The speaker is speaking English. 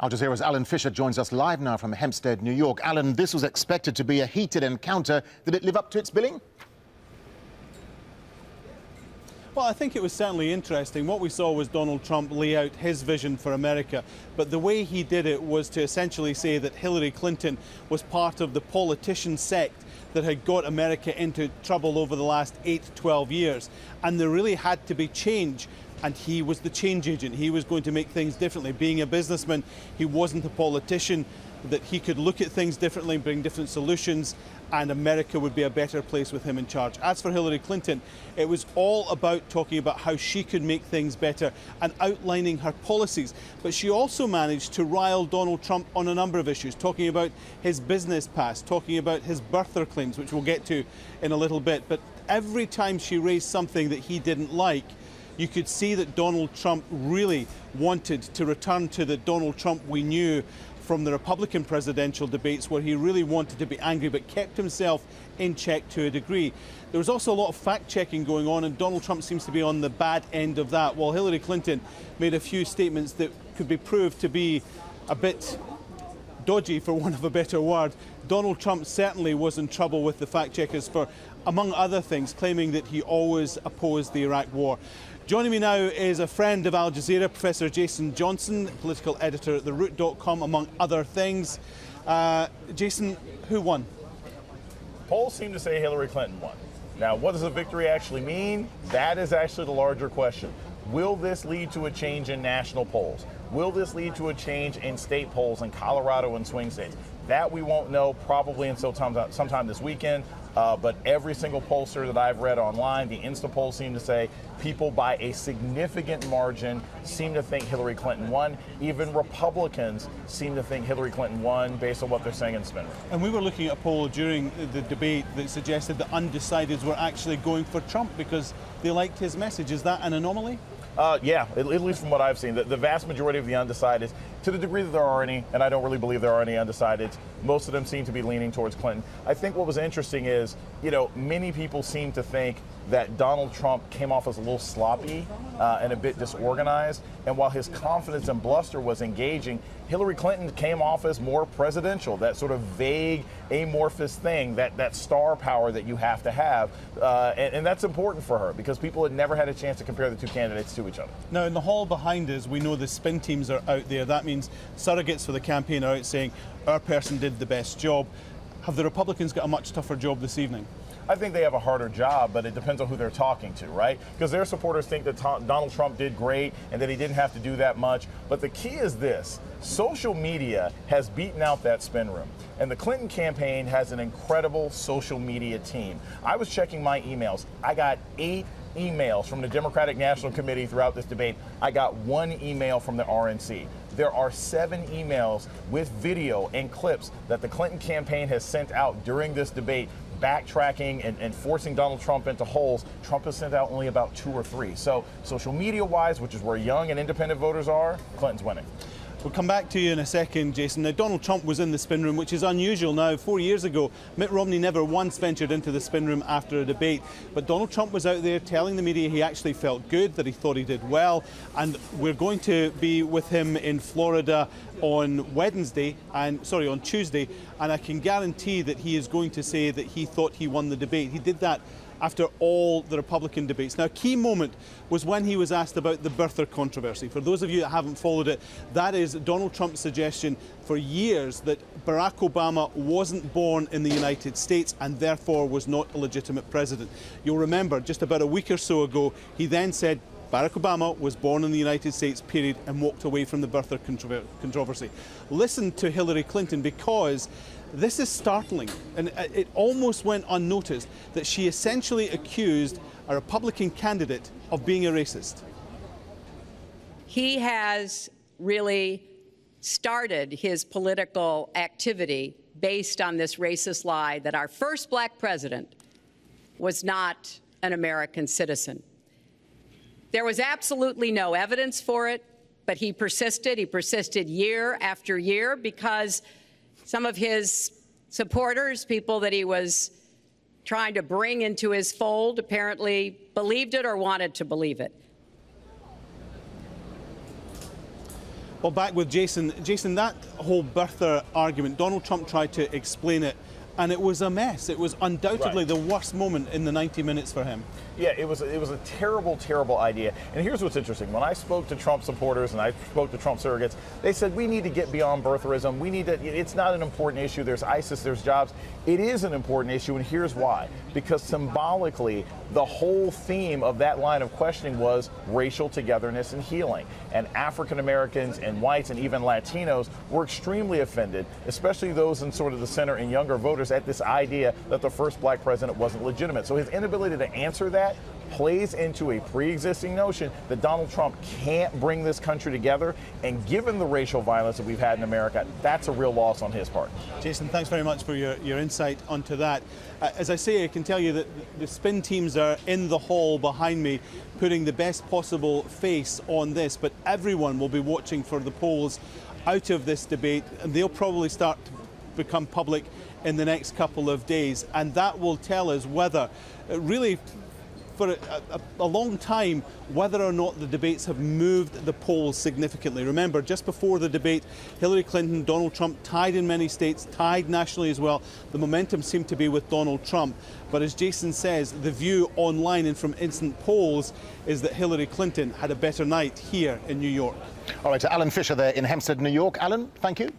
Al Jazeera's Alan Fisher joins us live now from Hempstead, New York. Alan, this was expected to be a heated encounter. Did it live up to its billing? Well, I think it was certainly interesting. What we saw was Donald Trump lay out his vision for America, but the way he did it was to essentially say that Hillary Clinton was part of the politician sect that had got America into trouble over the last 8 to 12 years. And there really had to be change. And he was the change agent. He was going to make things differently. Being a businessman, he wasn't a politician, that he could look at things differently and bring different solutions, and America would be a better place with him in charge. As for Hillary Clinton, it was all about talking about how she could make things better and outlining her policies. But she also managed to rile Donald Trump on a number of issues, talking about his business past, talking about his birther claims, which we'll get to in a little bit. But every time she raised something that he didn't like, you could see that Donald Trump really wanted to return to the Donald Trump we knew from the Republican presidential debates, where he really wanted to be angry but kept himself in check to a degree. There was also a lot of fact-checking going on, and Donald Trump seems to be on the bad end of that, while Hillary Clinton made a few statements that could be proved to be a bit dodgy, for want of a better word. Donald Trump certainly was in trouble with the fact-checkers for, among other things, claiming that he always opposed the Iraq War. Joining me now is a friend of Al Jazeera, Professor Jason Johnson, political editor at TheRoot.com, among other things. Jason, who won? Polls seem to say Hillary Clinton won. Now, what does a victory actually mean? That is actually the larger question. Will this lead to a change in national polls? Will this lead to a change in state polls in Colorado and swing states? That we won't know probably until sometime this weekend. But every single pollster that I've read online, the Insta polls seem to say people by a significant margin seem to think Hillary Clinton won. Even Republicans seem to think Hillary Clinton won based on what they're saying in the spin rate. And we were looking at a poll during the debate that suggested that undecideds were actually going for Trump because they liked his message. Is that an anomaly? Yeah, at least from what I've seen. The vast majority of the undecideds, to the degree that there are any, and I don't really believe there are any undecideds, most of them seem to be leaning towards Clinton. I think what was interesting is, many people seem to think that Donald Trump came off as a little sloppy and a bit disorganized. And while his confidence and bluster was engaging, Hillary Clinton came off as more presidential, that sort of vague, amorphous thing, that star power that you have to have. And that's important for her because people had never had a chance to compare the two candidates to each other. Now, in the hall behind us, we know the spin teams are out there. That means surrogates for the campaign are out saying, our person did the best job. Have the Republicans got a much tougher job this evening? I think they have a harder job, but it depends on who they're talking to, right? Because their supporters think that Donald Trump did great and that he didn't have to do that much. But the key is this. Social media has beaten out that spin room. And the Clinton campaign has an incredible social media team. I was checking my emails. I got 8 emails from the Democratic National Committee throughout this debate. I got 1 email from the RNC. There are 7 emails with video and clips that the Clinton campaign has sent out during this debate, backtracking and forcing Donald Trump into holes. Trump has sent out only about 2 or 3. So social media-wise, which is where young and independent voters are, Clinton's winning. We'll come back to you in a second, Jason. Now, Donald Trump was in the spin room, which is unusual now. 4 years ago, Mitt Romney never once ventured into the spin room after a debate. But Donald Trump was out there telling the media he actually felt good, that he thought he did well. And we're going to be with him in Florida on Tuesday. And I can guarantee that he is going to say that he thought he won the debate. He did that after all the Republican debates. Now, a key moment was when he was asked about the birther controversy. For those of you that haven't followed it, that is Donald Trump's suggestion for years that Barack Obama wasn't born in the United States and therefore was not a legitimate president. You'll remember just about a week or so ago, he then said Barack Obama was born in the United States, period, and walked away from the birther controversy. Listen to Hillary Clinton, because this is startling, and it almost went unnoticed that she essentially accused a Republican candidate of being a racist. He has really started his political activity based on this racist lie that our first black president was not an American citizen. There was absolutely no evidence for it, but he persisted. He persisted year after year because some of his supporters, people that he was trying to bring into his fold, apparently believed it or wanted to believe it. Well, back with Jason. Jason, that whole birther argument, Donald Trump tried to explain it, and it was a mess. It was undoubtedly the worst moment in the 90 minutes for him. Yeah, it was a terrible, terrible idea. And here's what's interesting. When I spoke to Trump supporters and I spoke to Trump surrogates, they said we need to get beyond birtherism. We need to, it's not an important issue. There's ISIS, there's jobs. It is an important issue, and here's why. Because symbolically, the whole theme of that line of questioning was racial togetherness and healing. And African Americans and whites and even Latinos were extremely offended, especially those in sort of the center and younger voters, at this idea that the first black president wasn't legitimate. So his inability to answer that plays into a pre-existing notion that Donald Trump can't bring this country together. And given the racial violence that we've had in America, that's a real loss on his part. Jason, thanks very much for your insight onto that. As I say, I can tell you that the spin teams are in the hall behind me putting the best possible face on this, but everyone will be watching for the polls out of this debate, and they'll probably start to become public in the next couple of days, and that will tell us whether, really, for a long time, whether or not the debates have moved the polls significantly. Remember, just before the debate, Hillary Clinton, Donald Trump tied in many states, tied nationally as well. The momentum seemed to be with Donald Trump. But as Jason says, the view online and from instant polls is that Hillary Clinton had a better night here in New York. All right, to Alan Fisher there in Hempstead, New York. Alan, thank you.